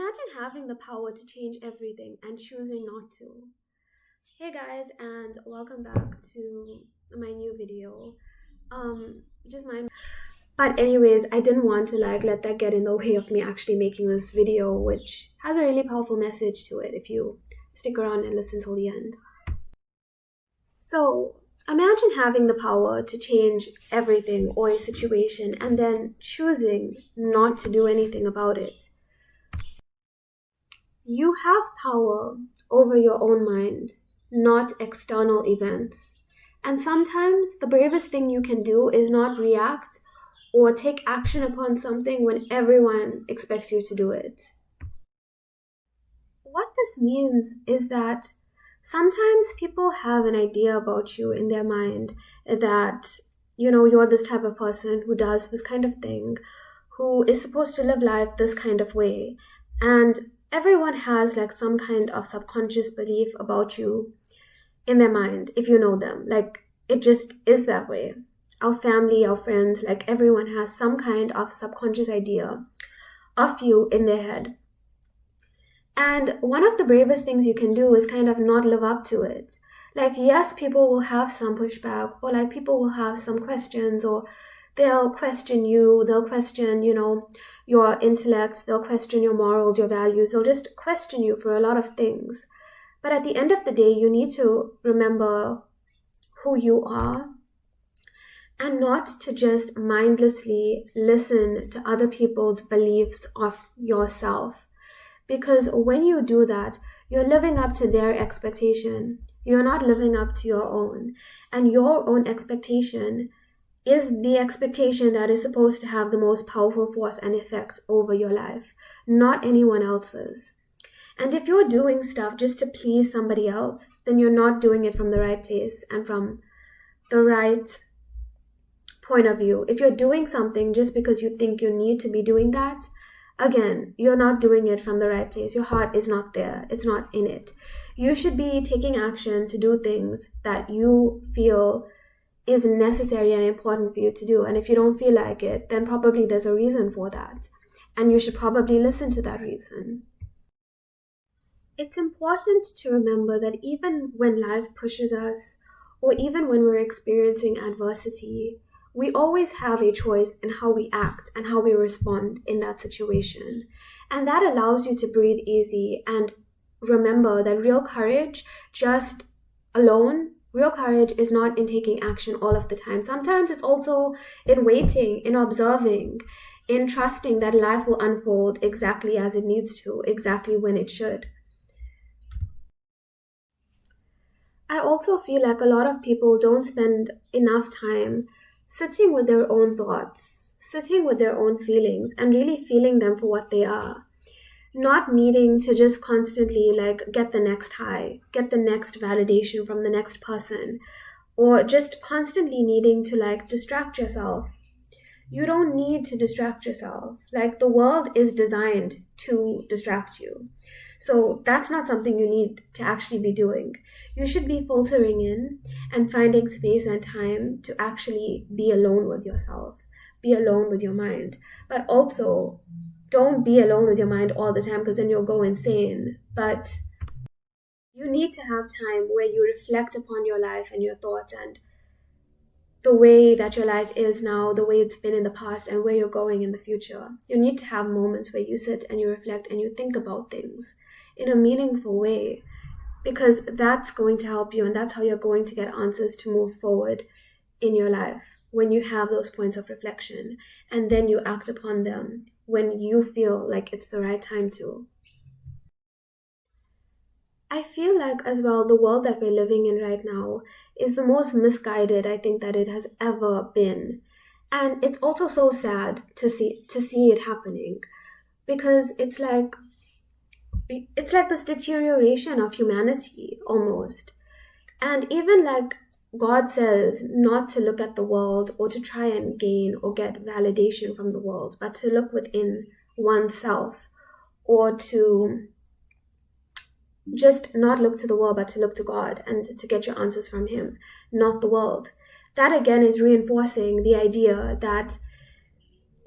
Imagine having the power to change everything and choosing not to. Hey guys, and welcome back to my new video. Just mind. But anyways, I didn't want to let that get in the way of me actually making this video, which has a really powerful message to it if you stick around and listen till the end. So imagine having the power to change everything or a situation and then choosing not to do anything about it. You have power over your own mind, not external events. And sometimes the bravest thing you can do is not react or take action upon something when everyone expects you to do it. What this means is that sometimes people have an idea about you in their mind that, you're this type of person who does this kind of thing, who is supposed to live life this kind of way. And everyone has some kind of subconscious belief about you in their mind if you know them. It just is that way. Our family, our friends, everyone has some kind of subconscious idea of you in their head. And one of the bravest things you can do is kind of not live up to it. Yes, people will have some pushback, or people will have some questions, or they'll question you, they'll question, your intellect, they'll question your morals, your values, they'll just question you for a lot of things. But at the end of the day, you need to remember who you are and not to just mindlessly listen to other people's beliefs of yourself. Because when you do that, you're living up to their expectation. You're not living up to your own. And your own expectation is the expectation that is supposed to have the most powerful force and effect over your life, not anyone else's. And if you're doing stuff just to please somebody else, then you're not doing it from the right place and from the right point of view. If you're doing something just because you think you need to be doing that, again, you're not doing it from the right place. Your heart is not there. It's not in it. You should be taking action to do things that you feel is necessary and important for you to do. And if you don't feel like it, then probably there's a reason for that. And you should probably listen to that reason. It's important to remember that even when life pushes us, or even when we're experiencing adversity, we always have a choice in how we act and how we respond in that situation. And that allows you to breathe easy and remember that real courage is not in taking action all of the time. Sometimes it's also in waiting, in observing, in trusting that life will unfold exactly as it needs to, exactly when it should. I also feel like a lot of people don't spend enough time sitting with their own thoughts, sitting with their own feelings, and really feeling them for what they are. Not needing to just constantly get the next high, get the next validation from the next person, or just constantly needing to distract yourself. You don't need to distract yourself. The world is designed to distract you. So that's not something you need to actually be doing. You should be filtering in and finding space and time to actually be alone with yourself, be alone with your mind. But also, don't be alone with your mind all the time because then you'll go insane. But you need to have time where you reflect upon your life and your thoughts and the way that your life is now, the way it's been in the past, and where you're going in the future. You need to have moments where you sit and you reflect and you think about things in a meaningful way, because that's going to help you and that's how you're going to get answers to move forward in your life, when you have those points of reflection and then you act upon them when you feel like it's the right time to. I feel like as well the world that we're living in right now is the most misguided I think that it has ever been. And it's also so sad to see it happening, because it's like this deterioration of humanity almost. And even God says not to look at the world or to try and gain or get validation from the world, but to look within oneself, or to just not look to the world, but to look to God and to get your answers from Him, not the world. That again is reinforcing the idea that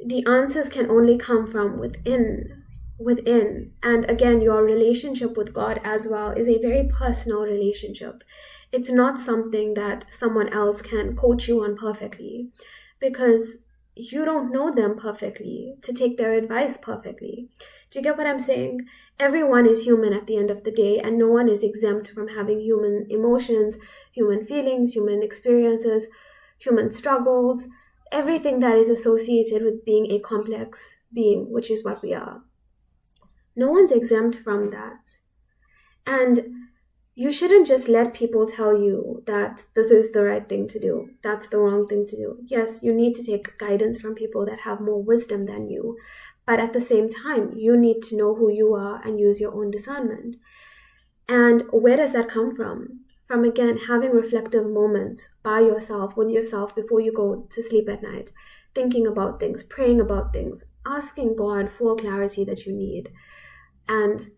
the answers can only come from within. within. And again, your relationship with God as well is a very personal relationship. It's not something that someone else can coach you on perfectly, because you don't know them perfectly to take their advice perfectly. Do you get what I'm saying? Everyone is human at the end of the day, and no one is exempt from having human emotions, human feelings, human experiences, human struggles, everything that is associated with being a complex being, which is what we are. No one's exempt from that. And you shouldn't just let people tell you that this is the right thing to do, that's the wrong thing to do. Yes, you need to take guidance from people that have more wisdom than you, but at the same time, you need to know who you are and use your own discernment. And where does that come from? From, again, having reflective moments by yourself, with yourself, before you go to sleep at night, thinking about things, praying about things, asking God for clarity that you need, and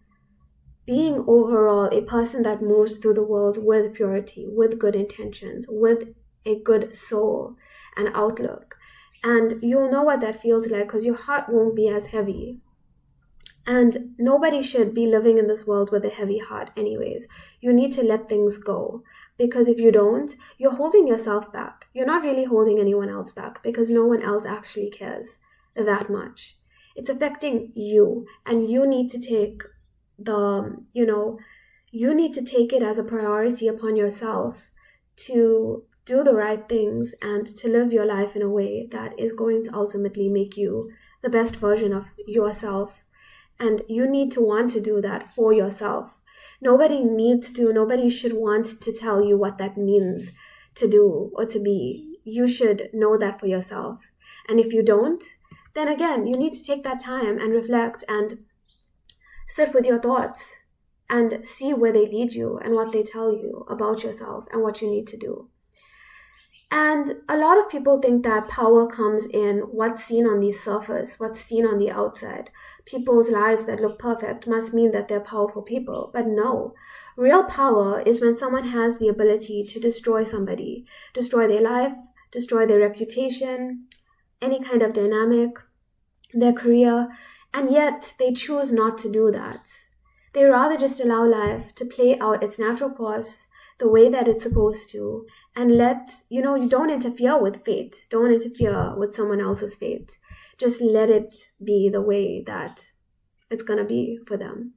being overall a person that moves through the world with purity, with good intentions, with a good soul and outlook. And you'll know what that feels like, because your heart won't be as heavy. And nobody should be living in this world with a heavy heart anyways. You need to let things go, because if you don't, you're holding yourself back. You're not really holding anyone else back, because no one else actually cares that much. It's affecting you, and you need to take you need to take it as a priority upon yourself to do the right things and to live your life in a way that is going to ultimately make you the best version of yourself. And you need to want to do that for yourself. Nobody should want to tell you what that means to do or to be. You should know that for yourself. And if you don't, then again, you need to take that time and reflect and sit with your thoughts and see where they lead you and what they tell you about yourself and what you need to do. And a lot of people think that power comes in what's seen on the surface, what's seen on the outside. People's lives that look perfect must mean that they're powerful people. But no, real power is when someone has the ability to destroy somebody, destroy their life, destroy their reputation, any kind of dynamic, their career, and yet they choose not to do that. They rather just allow life to play out its natural course the way that it's supposed to, and you don't interfere with fate. Don't interfere with someone else's fate. Just let it be the way that it's going to be for them.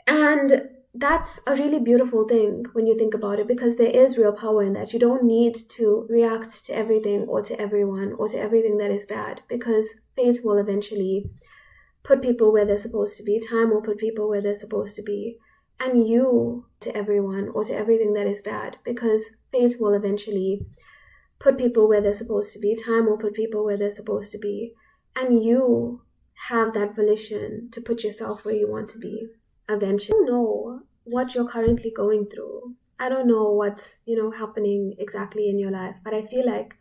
And that's a really beautiful thing when you think about it, because there is real power in that. You don't need to react to everything or to everyone or to everything that is bad, because fate will eventually put people where they're supposed to be. Time will put people where they're supposed to be. And you to everyone or to everything that is bad, because fate will eventually put people where they're supposed to be. Time will put people where they're supposed to be. And you have that volition to put yourself where you want to be eventually. I don't know what you're currently going through. I don't know what's, happening exactly in your life, but I feel like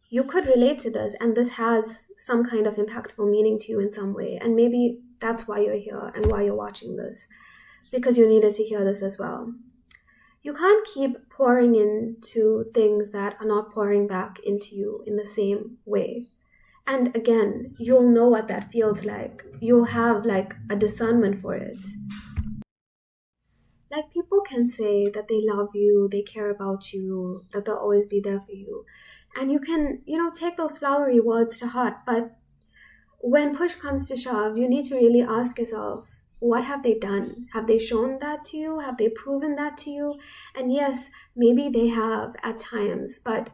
you could relate to this, and this has some kind of impactful meaning to you in some way. And maybe that's why you're here and why you're watching this, because you needed to hear this as well. You can't keep pouring into things that are not pouring back into you in the same way. And again, you'll know what that feels like. You'll have like a discernment for it. Like, people can say that they love you, they care about you, that they'll always be there for you. And you can, take those flowery words to heart. But when push comes to shove, you need to really ask yourself, what have they done? Have they shown that to you? Have they proven that to you? And yes, maybe they have at times, but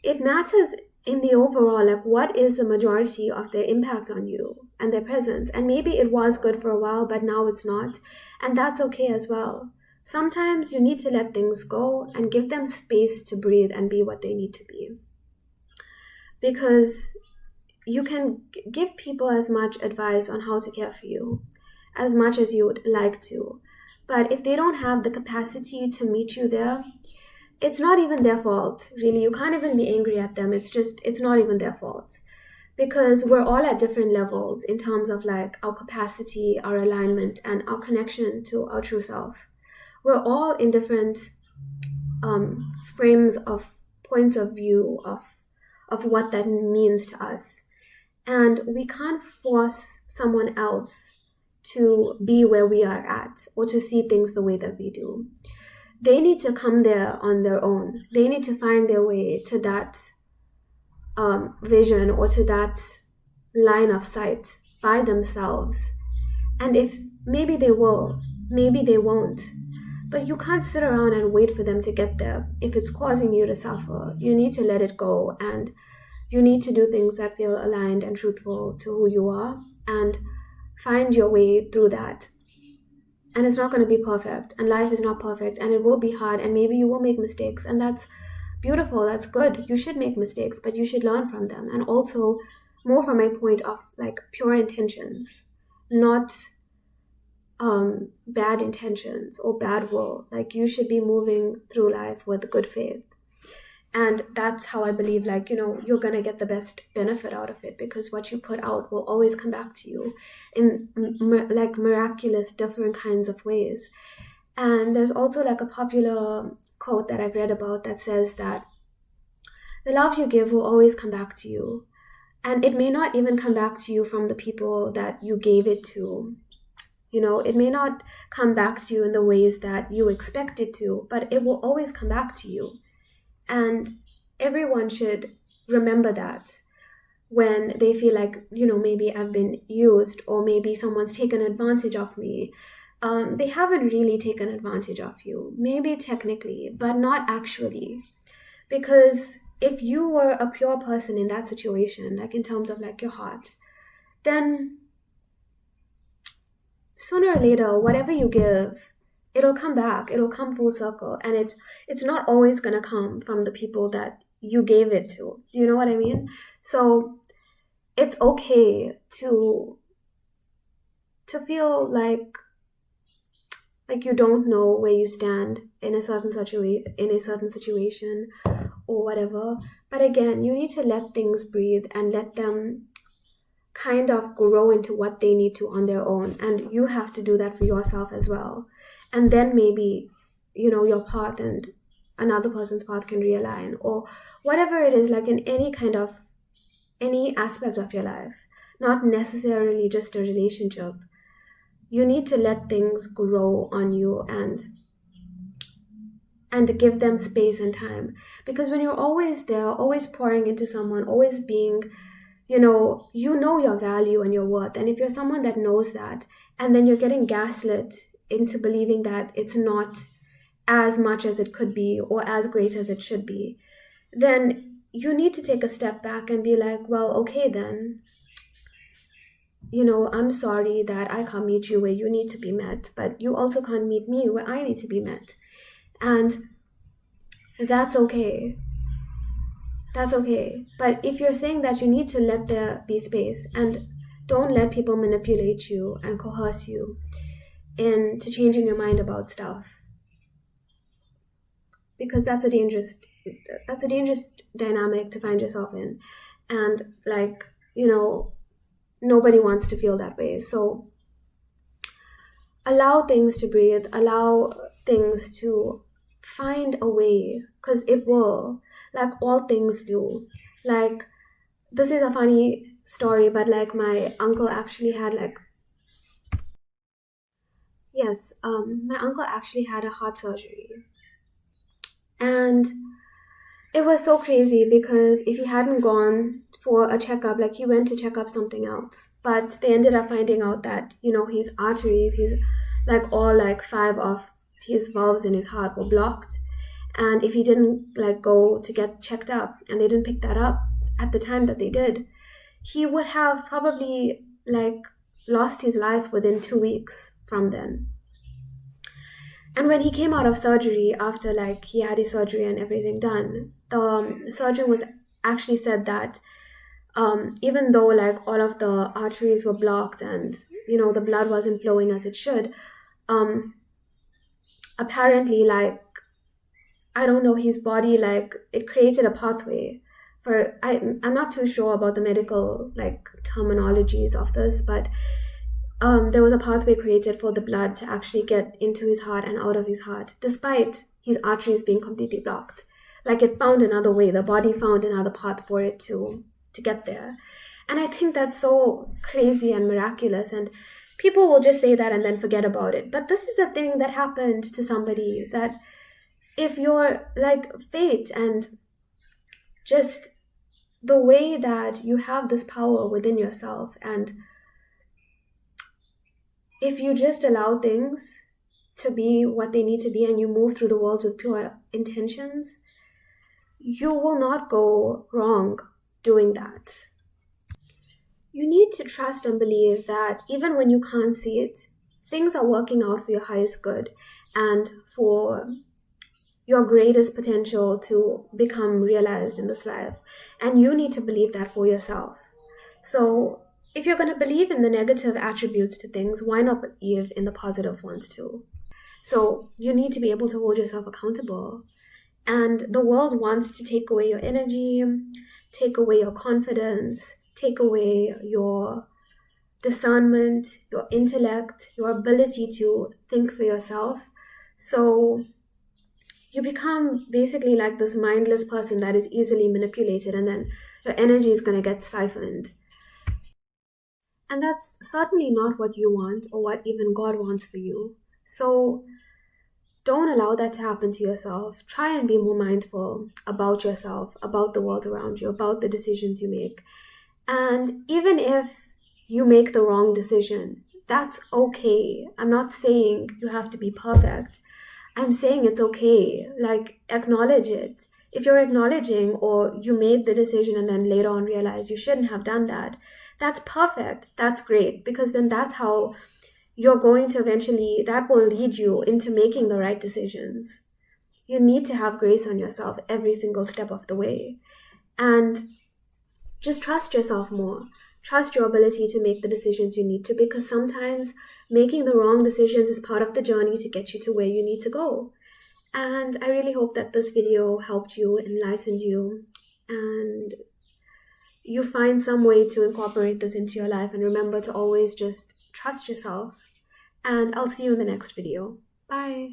it matters in the overall, like, what is the majority of their impact on you and their presence? And maybe it was good for a while, but now it's not. And that's okay as well. Sometimes you need to let things go and give them space to breathe and be what they need to be. Because you can give people as much advice on how to care for you, as much as you would like to. But if they don't have the capacity to meet you there, it's not even their fault, really. You can't even be angry at them. It's not even their fault. Because we're all at different levels in terms of like our capacity, our alignment, and our connection to our true self. We're all in different frames of points of view of what that means to us. And we can't force someone else to be where we are at or to see things the way that we do. They need to come there on their own. They need to find their way to that vision or to that line of sight by themselves. And if maybe they will, maybe they won't. But you can't sit around and wait for them to get there. If it's causing you to suffer, you need to let it go, and you need to do things that feel aligned and truthful to who you are and find your way through that. And it's not going to be perfect, and life is not perfect, and it will be hard, and maybe you will make mistakes, and that's beautiful, that's good. You should make mistakes, but you should learn from them. And also, more from my point of like pure intentions, not bad intentions or bad will. Like, you should be moving through life with good faith. And that's how I believe, like, you're going to get the best benefit out of it, because what you put out will always come back to you in like miraculous different kinds of ways. And there's also like a popular quote that I've read about that says that the love you give will always come back to you. And it may not even come back to you from the people that you gave it to. It may not come back to you in the ways that you expect it to, but it will always come back to you. And everyone should remember that when they feel like, maybe I've been used, or maybe someone's taken advantage of me. They haven't really taken advantage of you, maybe technically, but not actually. Because if you were a pure person in that situation, like in terms of like your heart, then sooner or later, whatever you give, it'll come back, it'll come full circle. And it's not always going to come from the people that you gave it to. Do you know what I mean? So it's okay to feel like you don't know where you stand in a certain situation or whatever. But again, you need to let things breathe and let them kind of grow into what they need to on their own. And you have to do that for yourself as well. And then maybe, your path and another person's path can realign, or whatever it is, like in any aspect of your life, not necessarily just a relationship. You need to let things grow on you and give them space and time. Because when you're always there, always pouring into someone, always being, you know your value and your worth. And if you're someone that knows that, and then you're getting gaslit into believing that it's not as much as it could be or as great as it should be, then you need to take a step back and be like, well, okay then, I'm sorry that I can't meet you where you need to be met, but you also can't meet me where I need to be met. And that's okay. That's okay. But if you're saying that, you need to let there be space, and don't let people manipulate you and coerce you into changing your mind about stuff. Because that's a dangerous dynamic to find yourself in. And nobody wants to feel that way. So allow things to breathe, allow things to find a way, because it will, like all things do. Like, this is a funny story, but like my uncle actually had my uncle actually had a heart surgery. And it was so crazy because if he hadn't gone for a checkup, like he went to check up something else, but they ended up finding out that, his arteries, his all 5 of his valves in his heart were blocked. And if he didn't go to get checked up, and they didn't pick that up at the time that they did, he would have probably lost his life within 2 weeks from then. And when he came out of surgery, after he had his surgery and everything done, the surgeon was actually said that even though all of the arteries were blocked and the blood wasn't flowing as it should, apparently I don't know, his body it created a pathway for, I'm not too sure about the medical terminologies of this, but there was a pathway created for the blood to actually get into his heart and out of his heart, despite his arteries being completely blocked. It found another way. The body found another path for it to get there. And I think that's so crazy and miraculous. And people will just say that and then forget about it. But this is a thing that happened to somebody, that if you're like fate and just the way that you have this power within yourself, and if you just allow things to be what they need to be and you move through the world with pure intentions, you will not go wrong doing that. You need to trust and believe that even when you can't see it, things are working out for your highest good and for your greatest potential to become realized in this life. And you need to believe that for yourself. So if you're going to believe in the negative attributes to things, why not believe in the positive ones too? So you need to be able to hold yourself accountable. And the world wants to take away your energy, take away your confidence, take away your discernment, your intellect, your ability to think for yourself. So you become basically like this mindless person that is easily manipulated, and then your energy is going to get siphoned. And that's certainly not what you want or what even God wants for you. So don't allow that to happen to yourself. Try and be more mindful about yourself, about the world around you, about the decisions you make. And even if you make the wrong decision, that's okay. I'm not saying you have to be perfect. I'm saying it's okay. Like, acknowledge it. If you're acknowledging or you made the decision and then later on realize you shouldn't have done that, that's perfect. That's great, because then that's how you're going to eventually, that will lead you into making the right decisions. You need to have grace on yourself every single step of the way. And just trust yourself more. Trust your ability to make the decisions you need to, because sometimes making the wrong decisions is part of the journey to get you to where you need to go. And I really hope that this video helped you, enlightened you, and you find some way to incorporate this into your life. And remember to always just trust yourself. And I'll see you in the next video. Bye.